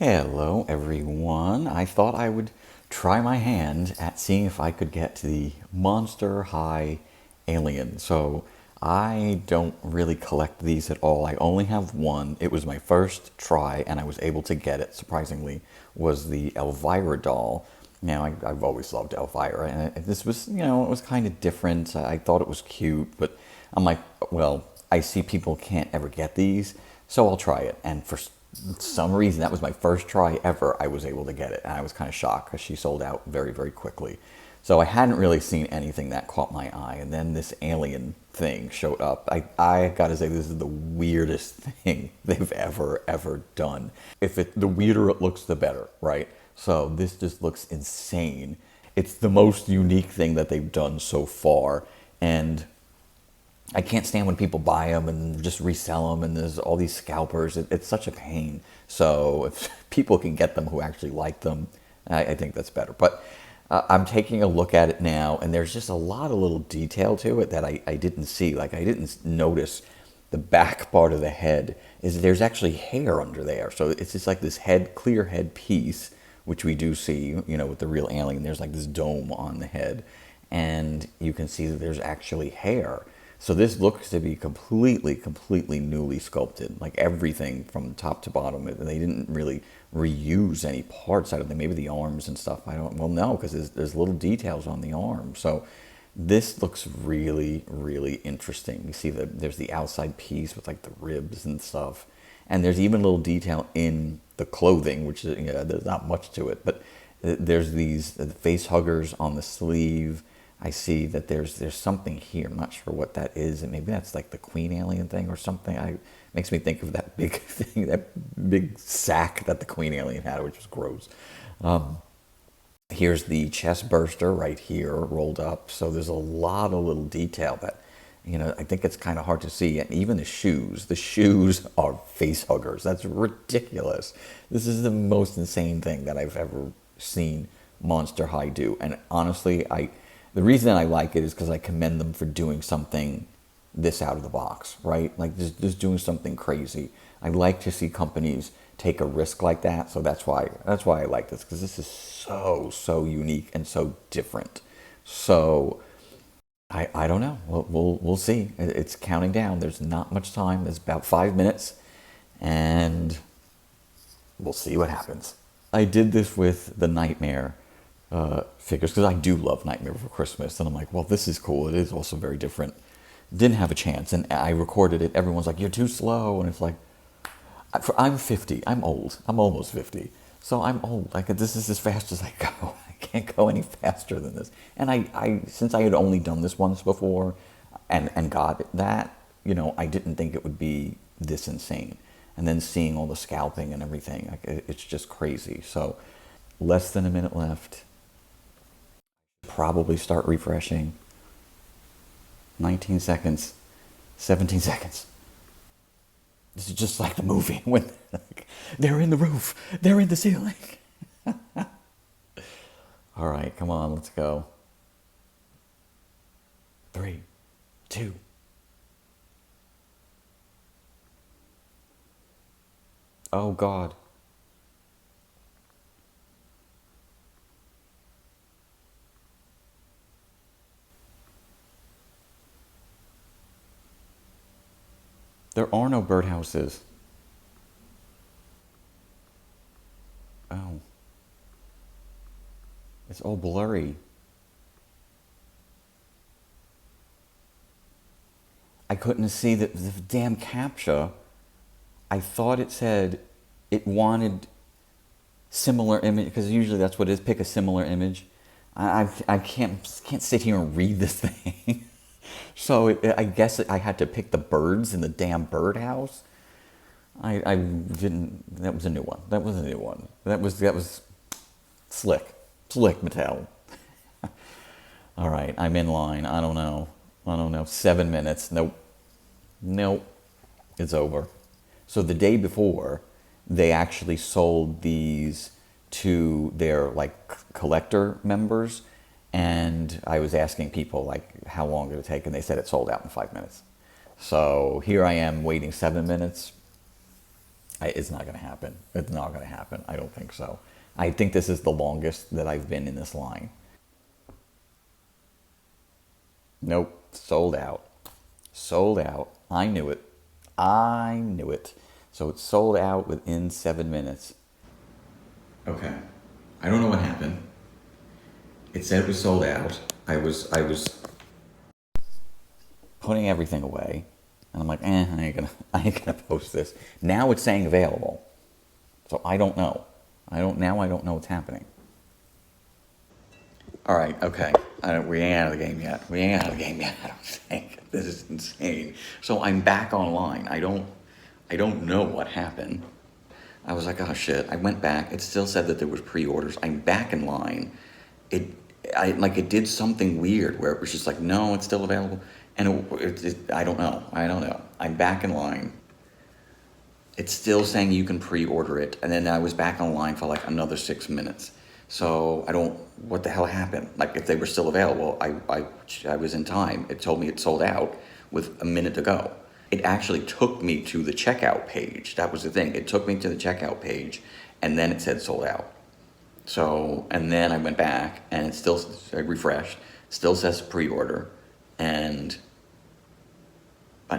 Hello, everyone. I thought I would try my hand at seeing if I could get to the Monster High Alien. So I don't really collect these at all. I only have one. It was my first try, and I was able to get it, surprisingly, was the Elvira doll. Now, I've always loved Elvira, and this was, it was kind of different. I thought it was cute, but I'm like, well, I see people can't ever get these, so I'll try it. And for some reason, that was my first try ever, I was able to get it. And I was kind of shocked because she sold out very, very quickly. So I hadn't really seen anything that caught my eye. And then this alien thing showed up. I gotta say, this is the weirdest thing they've ever done. The weirder it looks, the better, right? So this just looks insane. It's the most unique thing that they've done so far. And I can't stand when people buy them and just resell them, and there's all these scalpers. It's such a pain. So if people can get them who actually like them, I think that's better. But I'm taking a look at it now, and there's just a lot of little detail to it that I didn't see. Like, I didn't notice the back part of the head is there's actually hair under there. So it's just like this clear head piece, which we do see, with the real alien. There's like this dome on the head, and you can see that there's actually hair. So this looks to be completely newly sculpted. Like everything from top to bottom. They didn't really reuse any parts out of them. Maybe the arms and stuff. Well, no, because there's little details on the arm. So this looks really interesting. You see there's the outside piece with like the ribs and stuff. And there's even a little detail in the clothing, which is, there's not much to it. But there's these face huggers on the sleeve. I see that there's something here. I'm not sure what that is, and maybe that's like the queen alien thing or something. Makes me think of that big thing, that big sack that the queen alien had, which was gross. Here's the chest burster right here, rolled up. So there's a lot of little detail that, I think it's kind of hard to see. And even the shoes are face huggers. That's ridiculous. This is the most insane thing that I've ever seen Monster High do. And honestly, the reason I like it is because I commend them for doing something this out of the box, right? Like just doing something crazy. I like to see companies take a risk like that, so that's why I like this, because this is so unique and so different. So I don't know. We'll see. It's counting down. There's not much time. There's about 5 minutes, and we'll see what happens. I did this with the Nightmare figures, because I do love Nightmare Before Christmas, and I'm like, well, this is cool. It is also very different. Didn't have a chance, and I recorded it. Everyone's like, you're too slow, and it's like, I'm 50. I'm old. I'm almost 50. So I'm old. This is as fast as I go. I can't go any faster than this. And I since I had only done this once before and got that, I didn't think it would be this insane. And then seeing all the scalping and everything, it's just crazy. So less than a minute left. Probably start refreshing. 19 seconds, 17 seconds. This is just like the movie when they're in the roof, they're in the ceiling. All right, come on, let's go. 3, 2. Oh God. There are no birdhouses. Oh. It's all blurry. I couldn't see the damn CAPTCHA. I thought it said it wanted similar image, because usually that's what it is, pick a similar image. I can't sit here and read this thing. So I guess I had to pick the birds in the damn birdhouse. I didn't. That was a new one. That was slick, Mattel. All right, I'm in line. I don't know. 7 minutes. Nope. It's over. So the day before, they actually sold these to their collector members. And I was asking people how long did it take, and they said it sold out in 5 minutes. So here I am waiting 7 minutes. It's not going to happen. It's not going to happen. I don't think so. I think this is the longest that I've been in this line. Nope, sold out. Sold out. I knew it. I knew it. So it's sold out within 7 minutes. Okay. I don't know what happened. It said it was sold out. I was putting everything away, and I'm like, I ain't gonna post this. Now it's saying available, so I don't know. I don't know what's happening. All right, okay. We ain't out of the game yet. We ain't out of the game yet. I don't think this is insane. So I'm back online. I don't know what happened. I was like, oh shit. I went back. It still said that there was pre-orders. I'm back in line. It did something weird where it was just like, no, it's still available. And I don't know. I don't know. I'm back in line. It's still saying you can pre-order it. And then I was back online for like another 6 minutes. So what the hell happened? Like if they were still available, I was in time. It told me it sold out with a minute to go. It actually took me to the checkout page. That was the thing. It took me to the checkout page and then it said sold out. So, and then I went back and it still, I refreshed, still says pre-order, but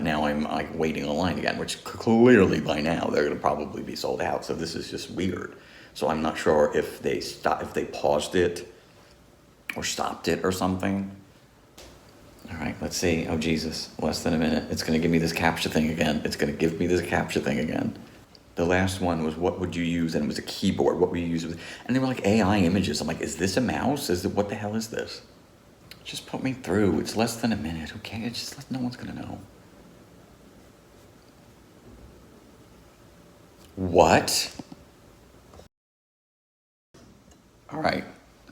now I'm like waiting online again, which clearly by now they're going to probably be sold out. So this is just weird. So I'm not sure if they paused it or stopped it or something. All right, let's see. Oh Jesus, less than a minute. It's going to give me this captcha thing again. The last one was, what would you use? And it was a keyboard. What would you use? And they were like AI images. I'm like, is this a mouse? What the hell is this? Just put me through. It's less than a minute. Who cares? No one's going to know. What? All right.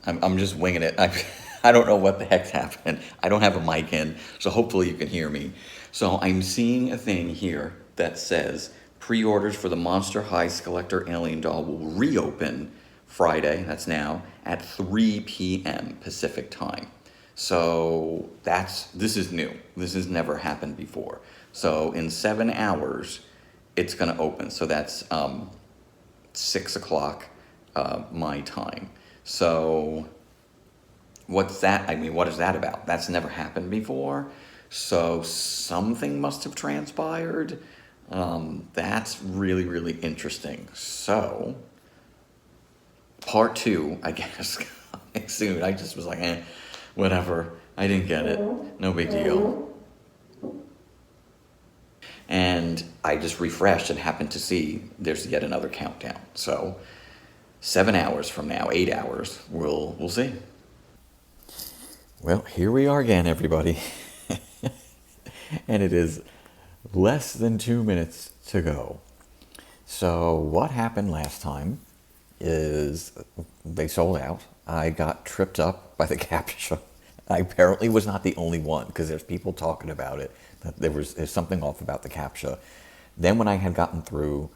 I'm just winging it. I don't know what the heck's happened. I don't have a mic in, so hopefully you can hear me. So I'm seeing a thing here that says pre-orders for the Monster High Skullector Alien doll will reopen Friday, that's now, at 3 p.m. Pacific time. So this is new. This has never happened before. So in 7 hours, it's gonna open. So that's 6 o'clock my time. So what's that? I mean, what is that about? That's never happened before. So something must have transpired. That's really, really interesting. So part 2, I guess, soon. I just was like, whatever. I didn't get it. No big deal. And I just refreshed and happened to see there's yet another countdown. So 7 hours from now, 8 hours, we'll see. Well, here we are again, everybody. And it is less than 2 minutes to go. So what happened last time is they sold out. I got tripped up by the captcha. I apparently was not the only one, because there's people talking about it, that there's something off about the captcha. Then when I had gotten through,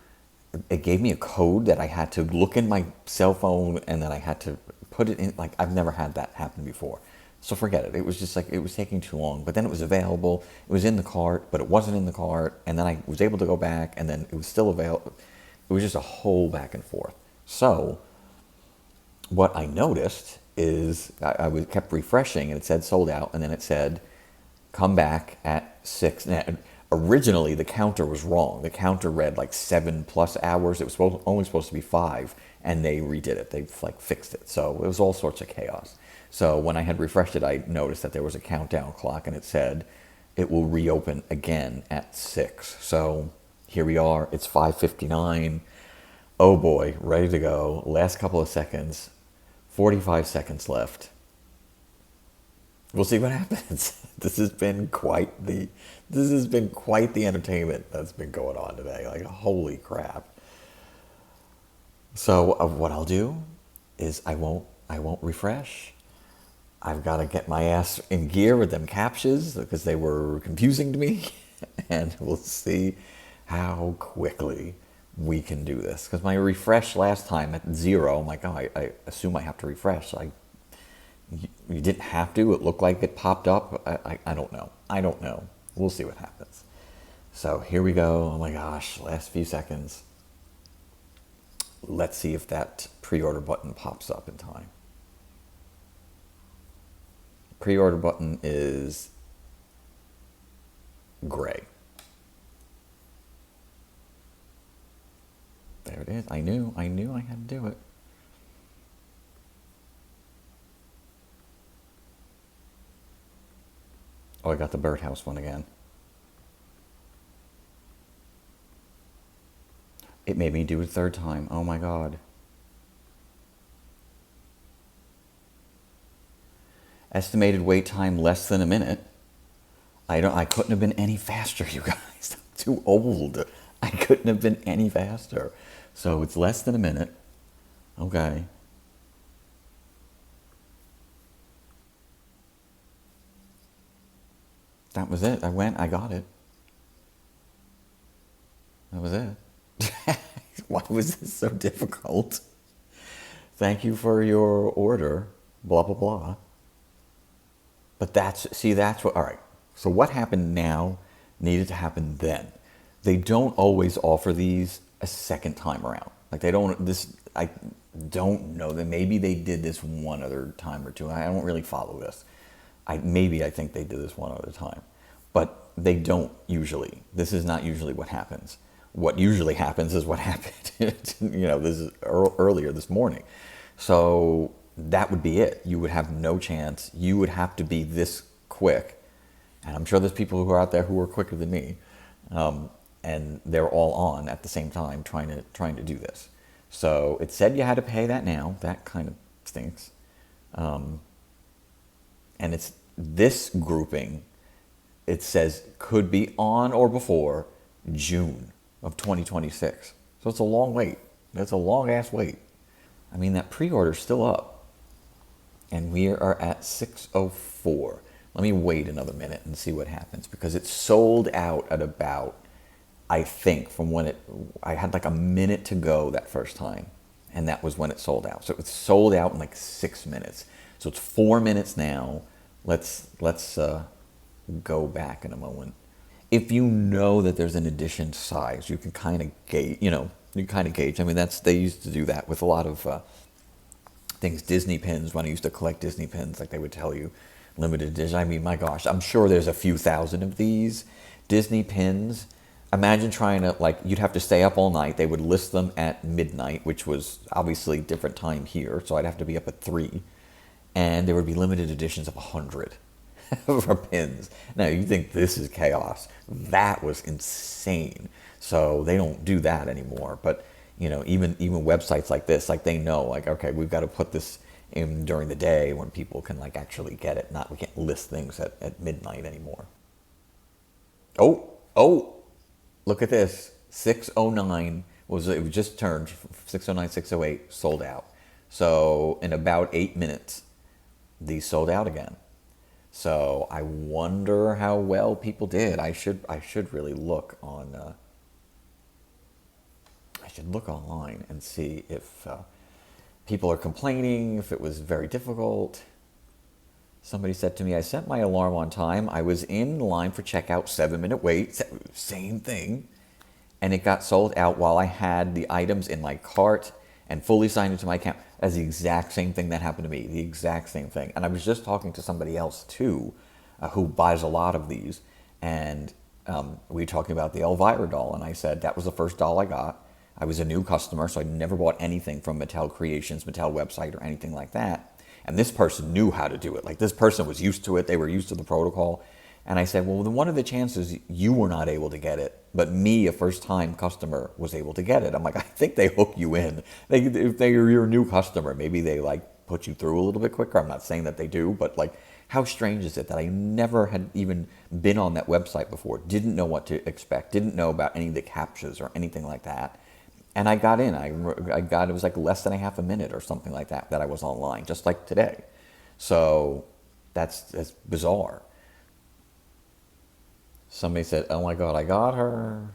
it gave me a code that I had to look in my cell phone, and then I had to put it in. Like, I've never had that happen before. So forget it. It was just like, it was taking too long. But then it was available. It was in the cart, but it wasn't in the cart. And then I was able to go back, and then it was still available. It was just a whole back and forth. So what I noticed is I kept refreshing, and it said sold out, and then it said come back at 6. Now, originally, the counter was wrong. The counter read like 7+ hours. It was only supposed to be 5, and they redid it. They fixed it. So it was all sorts of chaos. So when I had refreshed it, I noticed that there was a countdown clock, and it said it will reopen again at 6. So here we are. It's 5:59. Oh boy, ready to go. Last couple of seconds. 45 seconds left. We'll see what happens. This has been quite the entertainment that's been going on today. Like, holy crap. So what I'll do is I won't refresh. I've got to get my ass in gear with them captchas because they were confusing to me, and we'll see how quickly we can do this. Because my refresh last time at 0, I'm like, oh, I assume I have to refresh. So you didn't have to. It looked like it popped up. I don't know. I don't know. We'll see what happens. So here we go. Oh my gosh, last few seconds. Let's see if that pre-order button pops up in time. Pre-order button is gray. There it is. I knew I had to do it. Oh, I got the birdhouse one again. It made me do it a third time. Oh my God. Estimated wait time less than a minute. I couldn't have been any faster, you guys. I'm too old. I couldn't have been any faster. So it's less than a minute. Okay. That was it. I got it. That was it. Why was this so difficult? Thank you for your order. Blah, blah, blah. But that's what, all right. So what happened now needed to happen then. They don't always offer these a second time around. Like I don't know. That maybe they did this one other time or two. I don't really follow this. I think they did this one other time. But they don't usually. This is not usually what happens. What usually happens is what happened, this is earlier this morning. So that would be it. You would have no chance. You would have to be this quick. And I'm sure there's people who are out there who are quicker than me. And they're all on at the same time trying to do this. So it said you had to pay that now. That kind of stinks. And it's this grouping, it says could be on or before June of 2026. So it's a long wait. That's a long ass wait. I mean, that pre-order's still up. And we are at 6:04. Let me wait another minute and see what happens, because it sold out at about, I think, from when I had like a minute to go that first time, and that was when it sold out. So it sold out in like 6 minutes. So it's 4 minutes now. Let's go back in a moment. If you know that there's an edition size, you can kind of gauge. I mean, they used to do that with a lot of things. Disney pins. When I used to collect Disney pins, like they would tell you limited edition. I mean, my gosh, I'm sure there's a few thousand of these Disney pins. Imagine trying to, you'd have to stay up all night. They would list them at midnight, which was obviously different time here. So I'd have to be up at 3. And there would be limited editions of 100 for pins. Now, you think this is chaos. That was insane. So they don't do that anymore. But, even websites like this, they know, okay, we've got to put this in during the day when people can, actually get it. We can't list things at midnight anymore. Oh, look at this. 609 it just turned 609, 608, sold out. So in about 8 minutes, these sold out again. So I wonder how well people did. I should really look on. I should look online and see if people are complaining, if it was very difficult. Somebody said to me, I set my alarm on time. I was in line for checkout, 7-minute wait, same thing. And it got sold out while I had the items in my cart and fully signed into my account. That's the exact same thing that happened to me, the exact same thing. And I was just talking to somebody else too, who buys a lot of these. And we were talking about the Elvira doll. And I said, that was the first doll I got. I was a new customer, so I never bought anything from Mattel Creations, Mattel website, or anything like that. And this person knew how to do it. This person was used to it. They were used to the protocol. And I said, well, then what are the chances you were not able to get it, but me, a first-time customer, was able to get it? I'm like, I think they hook you in. If they're your new customer, maybe they put you through a little bit quicker. I'm not saying that they do, but how strange is it that I never had even been on that website before, didn't know what to expect, didn't know about any of the captchas or anything like that. And I got in. I got, it was less than a half a minute or something like that I was online, just like today. So that's bizarre. Somebody said, oh my God, I got her.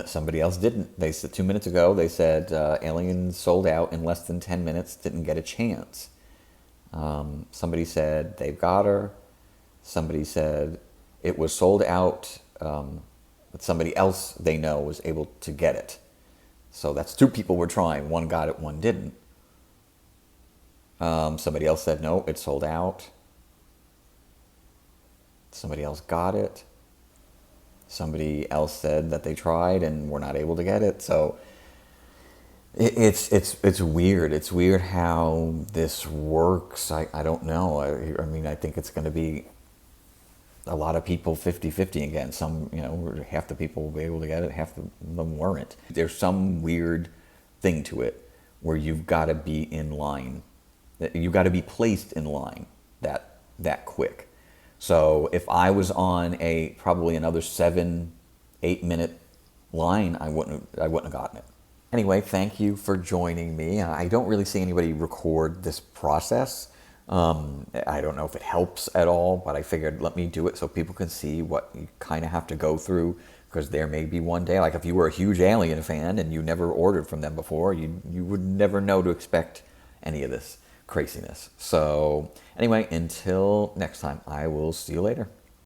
Somebody else didn't. They said 2 minutes ago, they said Aliens sold out in less than 10 minutes, didn't get a chance. Somebody said they've got her. Somebody said it was sold out, but somebody else they know was able to get it. So that's two people were trying. One got it, one didn't. Somebody else said, no, it's sold out. Somebody else got it. Somebody else said that they tried and were not able to get it. So it's weird. It's weird how this works. I don't know. I mean, I think it's going to be a lot of people 50-50 again. Some, half the people will be able to get it, half of them weren't. There's some weird thing to it where you've got to be in line. You've got to be placed in line that quick. So if I was on probably another 7-8 minute line, I wouldn't have gotten it. Anyway, thank you for joining me. I don't really see anybody record this process. I don't know if it helps at all, but I figured let me do it so people can see what you kind of have to go through, because there may be one day, like if you were a huge Alien fan and you never ordered from them before, you would never know to expect any of this craziness. So anyway, until next time, I will see you later.